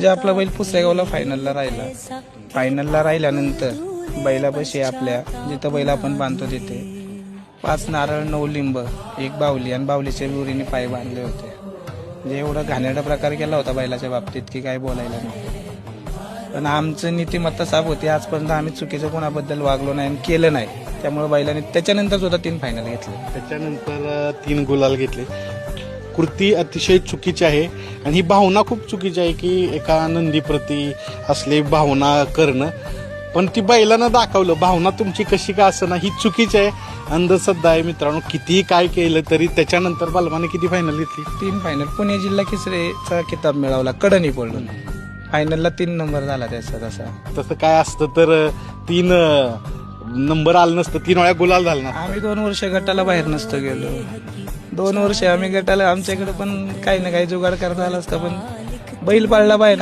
जे आपला बैल पुसेगावला फायनलला राहिल्यानंतर बैलापाशी आपल्या जिथं बैल आपण बांधतो तिथे 5 नारळ 9 लिंब 1 बावली आणि बावलीच्या विवरीने पाय बांधले होते. म्हणजे एवढा घाणेरडा प्रकार केला होता बैलाच्या बाबतीत की काय बोलायला नाही. पण आमचं नीतिमत्ता साफ होती. आजपर्यंत आम्ही चुकीचं कोणाबद्दल वागलो नाही आणि केलं नाही. त्यामुळे बैलाने त्याच्यानंतर सुद्धा 3 फायनल घेतले. त्याच्यानंतर 3 गुलाल घेतले. कृती अतिशय चुकीची आहे आणि ही भावना खूप चुकीची आहे की एका नंदीप्रती असले भावना करणं. पण ती बैलानं दाखवलं. भावना तुमची कशी का असं ना ही चुकीची आहे, अंधश्रद्धा आहे मित्रांनो. कितीही काय केलं तरी त्याच्यानंतर बलवाने किती फायनल घेतली? 3 फायनल. पुणे जिल्हा केसरीचा किताब मिळवला. कडनी पडून फायनलला 3 नंबर झाला त्याचा. तसं काय असतं तर 3 नंबर आलं नसतं, 3 वेळा गुलाल झाला ना. आम्ही 2 वर्ष गटाला बाहेर नसतो गेलो. 2 वर्ष आम्ही गटाला आमच्याकडे पण काही ना काही जुगाड करता आला असता, पण बैल पाळला बाहेर.